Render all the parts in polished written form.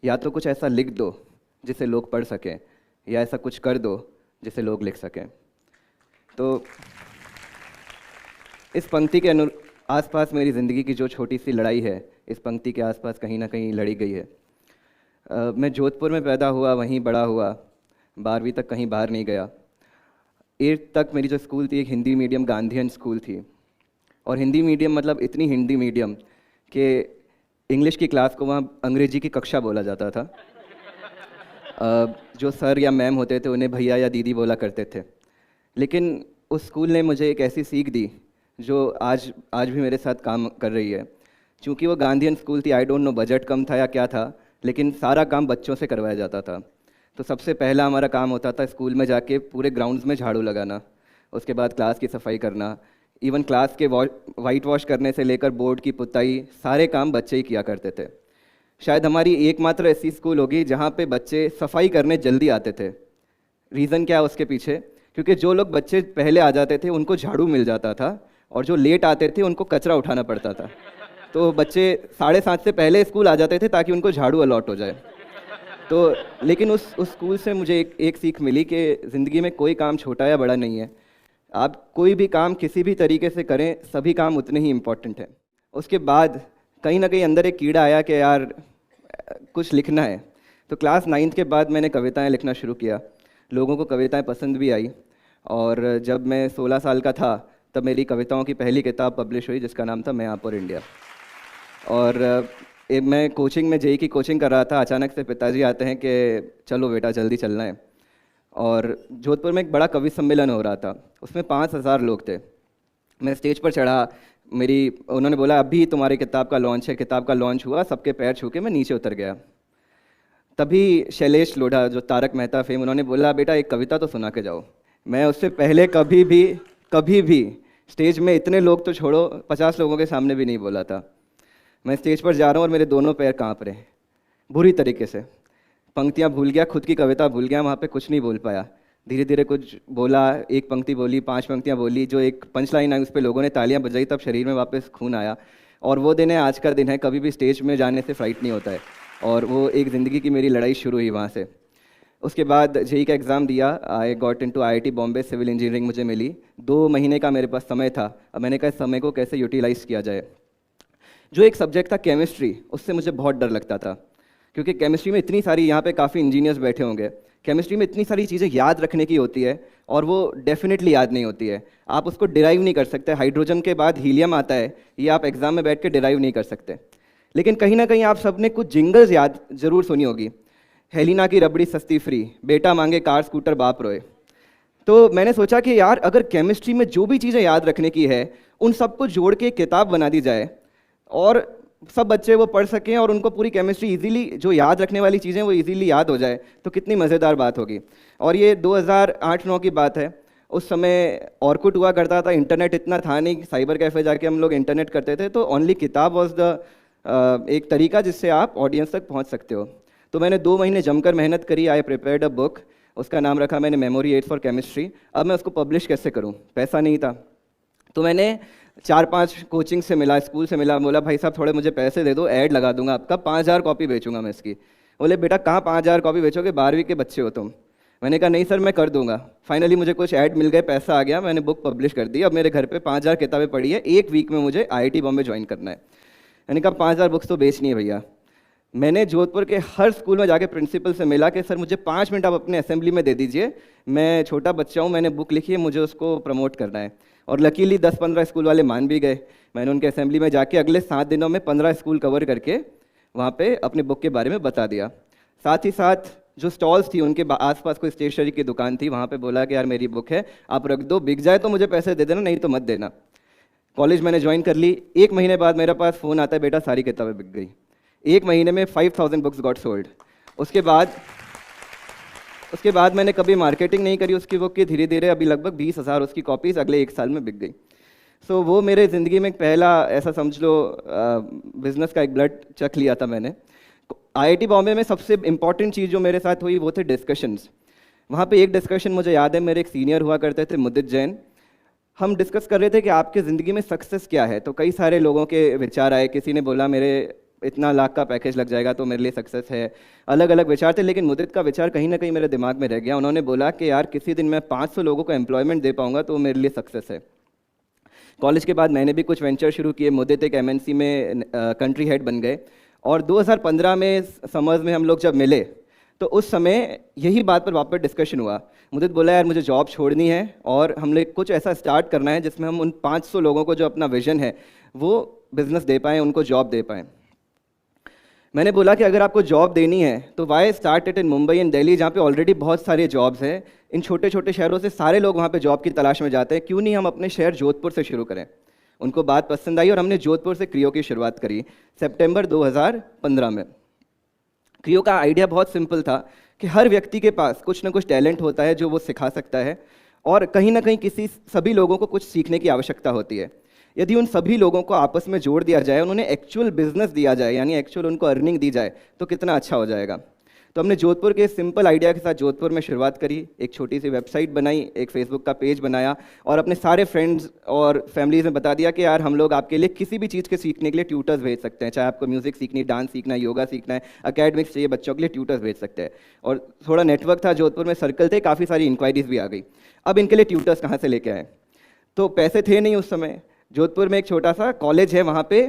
या तो कुछ ऐसा लिख दो जिसे लोग पढ़ सकें, या ऐसा कुछ कर दो जिसे लोग लिख सकें। तो इस पंक्ति के आसपास मेरी ज़िंदगी की जो छोटी सी लड़ाई है, इस पंक्ति के आसपास कहीं ना कहीं लड़ी गई है। मैं जोधपुर में पैदा हुआ, वहीं बड़ा हुआ, 12वीं तक कहीं बाहर नहीं गया। 8th तक मेरी जो स्कूल थी एक हिंदी मीडियम गांधीयन स्कूल थी। और हिंदी मीडियम मतलब इतनी हिंदी मीडियम कि इंग्लिश की क्लास को वहाँ अंग्रेजी की कक्षा बोला जाता था। जो सर या मैम होते थे उन्हें भैया या दीदी बोला करते थे। लेकिन उस स्कूल ने मुझे एक ऐसी सीख दी जो आज आज भी मेरे साथ काम कर रही है। चूँकि वो गांधीयन स्कूल थी, आई डोंट नो बजट कम था या क्या था, लेकिन सारा काम बच्चों से करवाया जाता था। तो सबसे पहला हमारा काम होता था स्कूल में जाके पूरे ग्राउंड्स में झाड़ू लगाना, उसके बाद क्लास की सफाई करना, इवन क्लास के वाइट वॉश करने से लेकर बोर्ड की पुताई, सारे काम बच्चे ही किया करते थे। शायद हमारी एकमात्र ऐसी स्कूल होगी जहाँ पे बच्चे सफाई करने जल्दी आते थे। रीज़न क्या है उसके पीछे? क्योंकि जो लोग बच्चे पहले आ जाते थे उनको झाड़ू मिल जाता था, और जो लेट आते थे उनको कचरा उठाना पड़ता था। तो बच्चे 7:30 से पहले स्कूल आ जाते थे ताकि उनको झाड़ू अलॉट हो जाए। तो लेकिन उस स्कूल से मुझे एक सीख मिली कि ज़िंदगी में कोई काम छोटा या बड़ा नहीं है। आप कोई भी काम किसी भी तरीके से करें, सभी काम उतने ही इम्पोर्टेंट हैं। उसके बाद कहीं ना कहीं अंदर एक कीड़ा आया कि यार कुछ लिखना है। तो क्लास 9th के बाद मैंने कविताएं लिखना शुरू किया। लोगों को कविताएं पसंद भी आई, और जब मैं 16 साल का था तब मेरी कविताओं की पहली किताब पब्लिश हुई जिसका नाम था मैं आप और इंडिया। और मैं कोचिंग में जेई की कोचिंग कर रहा था। अचानक से पिताजी आते हैं कि चलो बेटा जल्दी चलना है। और जोधपुर में एक बड़ा कवि सम्मेलन हो रहा था, उसमें 5000 लोग थे। मैं स्टेज पर चढ़ा, उन्होंने बोला अभी तुम्हारी किताब का लॉन्च है। किताब का लॉन्च हुआ, सबके पैर छू के मैं नीचे उतर गया। तभी शैलेश लोढ़ा, जो तारक मेहता फेम, उन्होंने बोला बेटा एक कविता तो सुना के जाओ। मैं उससे पहले कभी भी स्टेज में, इतने लोग तो छोड़ो, 50 लोगों के सामने भी नहीं बोला था। मैं स्टेज पर जा रहा हूँ और मेरे दोनों पैर कांप रहे हैं बुरी तरीके से। पंक्तियाँ भूल गया, खुद की कविता भूल गया, वहाँ पे कुछ नहीं बोल पाया। धीरे धीरे कुछ बोला, एक पंक्ति बोली, 5 पंक्तियाँ बोली, जो एक पंच लाइन आई उस पर लोगों ने तालियां बजाई, तब शरीर में वापस खून आया। और वो दिन है, आज का दिन है, कभी भी स्टेज में जाने से फ्राइट नहीं होता है। और वो एक ज़िंदगी की मेरी लड़ाई शुरू हुई वहाँ से। उसके बाद जेई का एग्ज़ाम दिया, I got into IIT Bombay, civil engineering मुझे मिली। 2 महीने का मेरे पास समय था। अब मैंने कहा इस समय को कैसे यूटिलाइज़ किया जाए। जो एक सब्जेक्ट था केमिस्ट्री, उससे मुझे बहुत डर लगता था, क्योंकि केमिस्ट्री में इतनी सारी, यहाँ पे काफ़ी इंजीनियर्स बैठे होंगे, केमिस्ट्री में इतनी सारी चीज़ें याद रखने की होती है और वो डेफिनेटली याद नहीं होती है। आप उसको डिराइव नहीं कर सकते। हाइड्रोजन के बाद हीलियम आता है, ये आप एग्जाम में बैठ के डिराइव नहीं कर सकते। लेकिन कहीं ना कहीं आप सबने कुछ जिंगल्स याद जरूर सुनी होगी। हेलिना की रबड़ी सस्ती फ्री, बेटा मांगे कार स्कूटर बाप रोए। तो मैंने सोचा कि यार अगर केमिस्ट्री में जो भी चीज़ें याद रखने की है उन सबको जोड़ के एक किताब बना दी जाए, और सब बच्चे वो पढ़ सकें और उनको पूरी केमिस्ट्री इजीली, जो याद रखने वाली चीज़ें वो इजीली याद हो जाए, तो कितनी मज़ेदार बात होगी। और ये 2008-9 की बात है। उस समय ऑर्कुट हुआ करता था, इंटरनेट इतना था नहीं, साइबर कैफ़े जाके हम लोग इंटरनेट करते थे। तो ओनली किताब वॉज द एक तरीका जिससे आप ऑडियंस तक पहुंच सकते हो। तो मैंने 2 महीने जमकर मेहनत करी। आई प्रिपेयर्ड अ बुक, उसका नाम रखा मैंने मेमोरी एड्स फॉर केमिस्ट्री। अब मैं उसको पब्लिश कैसे करूँ, पैसा नहीं था। तो मैंने 4-5 कोचिंग से मिला, स्कूल से मिला, बोला भाई साहब थोड़े मुझे पैसे दे दो, ऐड लगा दूंगा आपका, 5000 कॉपी बेचूंगा मैं इसकी। बोले बेटा कहाँ 5000 कॉपी बेचोगे, 12वीं के बच्चे हो तुम। मैंने कहा नहीं सर मैं कर दूंगा। फाइनली मुझे कुछ ऐड मिल गए, पैसा आ गया, मैंने बुक पब्लिश कर दी। अब मेरे घर पे 5000 किताबें पड़ी है, 1 वीक में मुझे आईआईटी बॉम्बे ज्वाइन करना है। मैंने कहा 5000 बुक्स तो बेचनी है भैया। मैंने जोधपुर के हर स्कूल में जाके प्रिंसिपल से मिला कि सर मुझे 5 मिनट आप अपने असेंबली में दे दीजिए, मैं छोटा बच्चा हूँ, मैंने बुक लिखी है, मुझे उसको प्रमोट करना है। और लकीली 10-15 स्कूल वाले मान भी गए। मैंने उनके असेंबली में जाके अगले 7 दिनों में 15 स्कूल कवर करके वहाँ पे अपनी बुक के बारे में बता दिया। साथ ही साथ जो स्टॉल्स थी उनके आसपास कोई स्टेशनरी की दुकान थी, वहाँ पे बोला कि यार मेरी बुक है, आप रख दो, बिक जाए तो मुझे पैसे दे देना, नहीं तो मत देना। कॉलेज मैंने ज्वाइन कर ली। 1 महीने बाद मेरे पास फ़ोन आता है, बेटा सारी किताबें बिक गई। 1 महीने में 5000 बुक्स गॉट सोल्ड। उसके बाद मैंने कभी मार्केटिंग नहीं करी उसकी बुक की। धीरे धीरे अभी लगभग 20,000 उसकी कॉपीज़ अगले 1 साल में बिक गई। सो वो मेरे ज़िंदगी में पहला ऐसा समझ लो बिज़नेस का एक ब्लड चख लिया था मैंने। आईआईटी बॉम्बे में सबसे इम्पॉर्टेंट चीज़ जो मेरे साथ हुई वो थे डिस्कशंस। वहाँ पे एक डिस्कशन मुझे याद है, मेरे एक सीनियर हुआ करते थे मुदित जैन। हम डिस्कस कर रहे थे कि आपके ज़िंदगी में सक्सेस क्या है। तो कई सारे लोगों के विचार आए। किसी ने बोला मेरे इतना लाख का पैकेज लग जाएगा तो मेरे लिए सक्सेस है। अलग अलग विचार थे, लेकिन मुदित का विचार कहीं ना कहीं मेरे दिमाग में रह गया। उन्होंने बोला कि यार किसी दिन मैं 500 लोगों को एम्प्लॉयमेंट दे पाऊंगा तो मेरे लिए सक्सेस है। कॉलेज के बाद मैंने भी कुछ वेंचर शुरू किए। मुदित एक एमएनसी में कंट्री हेड बन गए, और 2015 में समर्स में हम लोग जब मिले तो उस समय यही बात पर वापस डिस्कशन हुआ। मुदित बोला यार मुझे जॉब छोड़नी है और हम लोग कुछ ऐसा स्टार्ट करना है जिसमें हम उन 500 लोगों को जो अपना विजन है वो बिजनेस दे पाएँ, उनको जॉब दे पाएँ। मैंने बोला कि अगर आपको जॉब देनी है तो why start it in Mumbai and Delhi, जहाँ पे ऑलरेडी बहुत सारे जॉब्स हैं। इन छोटे छोटे शहरों से सारे लोग वहाँ पे जॉब की तलाश में जाते हैं, क्यों नहीं हम अपने शहर जोधपुर से शुरू करें। उनको बात पसंद आई और हमने जोधपुर से क्रियो की शुरुआत करी सितंबर 2015 में। क्रियो का आइडिया बहुत सिंपल था कि हर व्यक्ति के पास कुछ ना कुछ टैलेंट होता है जो वो सिखा सकता है, और कहीं ना कहीं सभी लोगों को कुछ सीखने की आवश्यकता होती है। यदि उन सभी लोगों को आपस में जोड़ दिया जाए, उन्हें एक्चुअल बिजनेस दिया जाए, यानी एक्चुअल उनको अर्निंग दी जाए, तो कितना अच्छा हो जाएगा। तो हमने जोधपुर के सिंपल आइडिया के साथ जोधपुर में शुरुआत करी। एक छोटी सी वेबसाइट बनाई, एक फेसबुक का पेज बनाया, और अपने सारे फ्रेंड्स और फैमिलीज में बता दिया कि यार हम लोग आपके लिए किसी भी चीज़ के सीखने के लिए ट्यूटर्स भेज सकते हैं। चाहे आपको म्यूजिक सीखनी, डांस सीखना है, योगा सीखना है, अकेडमिक्स चाहिए बच्चों के लिए, ट्यूटर्स भेज सकते हैं। और थोड़ा नेटवर्क था जोधपुर में, सर्कल थे, काफ़ी सारी इंक्वायरीज भी आ गई। अब इनके लिए ट्यूटर्स कहाँ से लेके आए? तो पैसे थे नहीं उस समय। जोधपुर में एक छोटा सा कॉलेज है, वहाँ पे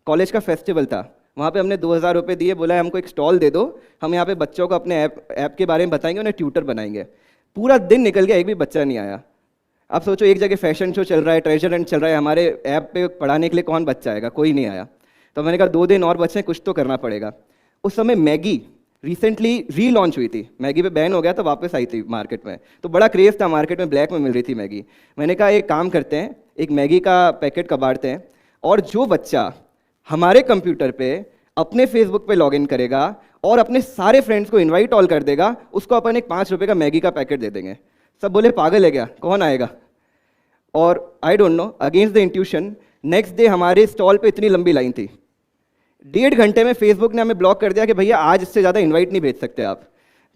कॉलेज का फेस्टिवल था, वहाँ पे हमने 2000 रुपये दिए, बोला हमको एक स्टॉल दे दो, हम यहाँ पे बच्चों को अपने ऐप के बारे में बताएंगे, उन्हें ट्यूटर बनाएंगे। पूरा दिन निकल गया, एक भी बच्चा नहीं आया। आप सोचो, एक जगह फैशन शो चल रहा है, ट्रेजर हंट चल रहा है, हमारे ऐप पे पढ़ाने के लिए कौन बच्चा आएगा? कोई नहीं आया। तो मैंने कहा 2 दिन और बच्चे, कुछ तो करना पड़ेगा। उस समय मैगी रिसेंटली रीलॉन्च हुई थी, मैगी पे बैन हो गया तो वापस आई थी मार्केट में, तो बड़ा क्रेज़ था, मार्केट में ब्लैक में मिल रही थी मैगी। मैंने कहा एक काम करते हैं, एक मैगी का पैकेट कबाड़ते हैं, और जो बच्चा हमारे कंप्यूटर पे अपने फेसबुक पे लॉगिन करेगा और अपने सारे फ्रेंड्स को इनवाइट ऑल कर देगा, उसको अपन एक 5 रुपये का मैगी का पैकेट दे देंगे। सब बोले पागल है क्या, कौन आएगा? और I don't know, against the intuition, next day हमारे स्टॉल पे इतनी लंबी लाइन थी। 1.5 घंटे में फेसबुक ने हमें ब्लॉक कर दिया कि भैया आज इससे ज़्यादा इन्वाइट नहीं भेज सकते आप।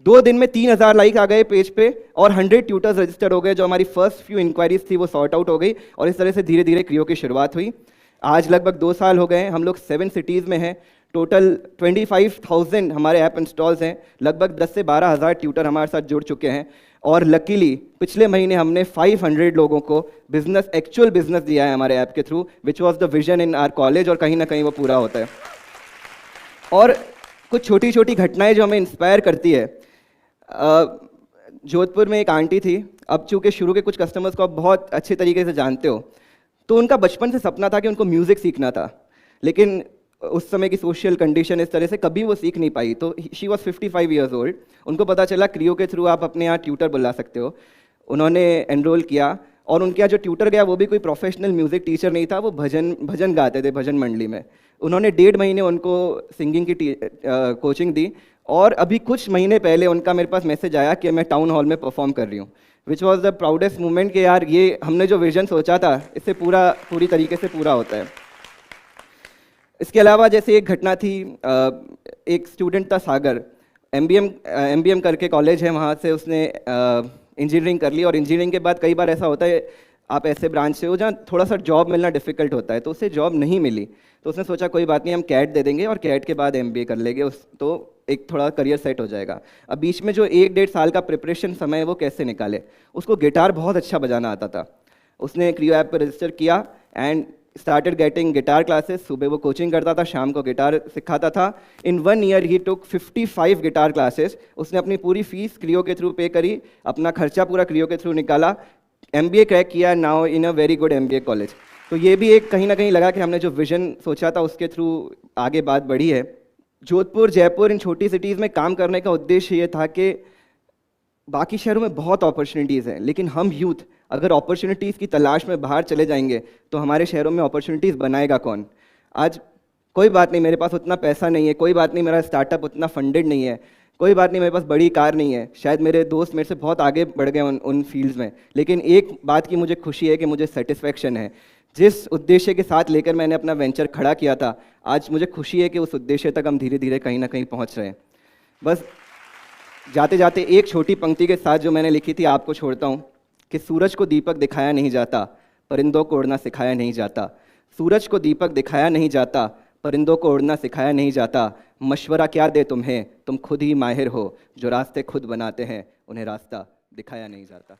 2 दिन में 3000 लाइक आ गए पेज पे, और 100 ट्यूटर्स रजिस्टर हो गए। जो हमारी फर्स्ट फ्यू इंक्वायरीज थी वो सॉर्ट आउट हो गई, और इस तरह से धीरे धीरे क्रियो की शुरुआत हुई। आज लगभग 2 साल हो गए हैं, हम लोग 7 सिटीज़ में हैं। टोटल 25,000 हमारे ऐप इंस्टॉल्स हैं, लगभग 10 से 12,000 ट्यूटर हमारे साथ जुड़ चुके हैं, और लकीली पिछले महीने हमने 500 लोगों को बिजनेस, एक्चुअल बिजनेस दिया है हमारे ऐप के through, which was the vision in our college, और कहीं ना कहीं वो पूरा होता है। और कुछ छोटी छोटी घटनाएं जो हमें इंस्पायर करती है। जोधपुर में एक आंटी थी, अब चूँकि शुरू के कुछ कस्टमर्स को आप बहुत अच्छे तरीके से जानते हो, तो उनका बचपन से सपना था कि उनको म्यूज़िक सीखना था, लेकिन उस समय की सोशल कंडीशन इस तरह से कभी वो सीख नहीं पाई। तो शी वॉज 55 ईयर्स ओल्ड। उनको पता चला क्रियो के थ्रू आप अपने यहाँ ट्यूटर बुला सकते हो। उन्होंने एनरोल किया, और उनके यहाँ जो ट्यूटर गया वो भी कोई प्रोफेशनल म्यूज़िक टीचर नहीं था, वो भजन गाते थे भजन मंडली में। उन्होंने 1.5 महीने उनको सिंगिंग की कोचिंग दी, और अभी कुछ महीने पहले उनका मेरे पास मैसेज आया कि मैं टाउन हॉल में परफॉर्म कर रही हूँ, विच वॉज द प्राउडेस्ट मोमेंट कि यार ये हमने जो विजन सोचा था इससे पूरी तरीके से पूरा होता है। इसके अलावा जैसे एक घटना थी, एक स्टूडेंट था सागर, एमबीएम करके कॉलेज है, वहाँ से उसने इंजीनियरिंग कर ली, और इंजीनियरिंग के बाद कई बार ऐसा होता है आप ऐसे ब्रांच से हो जहाँ थोड़ा सा जॉब मिलना डिफिकल्ट होता है, तो उसे जॉब नहीं मिली। तो उसने सोचा कोई बात नहीं, हम कैट दे देंगे और कैट के बाद एमबीए कर लेंगे, तो एक थोड़ा करियर सेट हो जाएगा। अब बीच में जो 1-1.5 साल का प्रिपरेशन समय है वो कैसे निकाले? उसको गिटार बहुत अच्छा बजाना आता था। उसने क्रियो ऐप पर रजिस्टर किया and started getting guitar classes. सुबह वो कोचिंग करता था, शाम को गिटार सिखाता था। इन 1 ईयर ही टुक 55 गिटार क्लासेस। उसने अपनी पूरी फीस क्रियो के थ्रू पे करी, अपना खर्चा पूरा क्रियो के थ्रू निकाला, एमबीए क्रैक किया, now in a very good MBA college. तो ये भी एक कहीं ना कहीं लगा कि हमने जो विजन सोचा था उसके थ्रू आगे बात बढ़ी है। जोधपुर, जयपुर, इन छोटी सिटीज़ में काम करने का उद्देश्य ये था कि बाकी शहरों में बहुत अपॉर्चुनिटीज़ हैं, लेकिन हम यूथ अगर अपॉर्चुनिटीज़ की तलाश में बाहर चले जाएंगे तो हमारे शहरों में अपॉर्चुनिटीज़ बनाएगा कौन? आज कोई बात नहीं मेरे पास उतना पैसा नहीं है, कोई बात नहीं मेरा स्टार्टअप उतना फंडेड नहीं है, कोई बात नहीं मेरे पास बड़ी कार नहीं है, शायद मेरे दोस्त मेरे से बहुत आगे बढ़ गए उन फील्ड्स में, लेकिन एक बात की मुझे खुशी है कि मुझे सेटिस्फैक्शन है। जिस उद्देश्य के साथ लेकर मैंने अपना वेंचर खड़ा किया था, आज मुझे खुशी है कि उस उद्देश्य तक हम धीरे धीरे कहीं ना कहीं पहुंच रहे हैं। बस जाते जाते एक छोटी पंक्ति के साथ जो मैंने लिखी थी आपको छोड़ता हूँ कि सूरज को दीपक दिखाया नहीं जाता, परिंदों को उड़ना सिखाया नहीं जाता। सूरज को दीपक दिखाया नहीं जाता, परिंदों को उड़ना सिखाया नहीं जाता, मशवरा क्या दे तुम्हें, तुम खुद ही माहिर हो, जो रास्ते खुद बनाते हैं उन्हें रास्ता दिखाया नहीं जाता।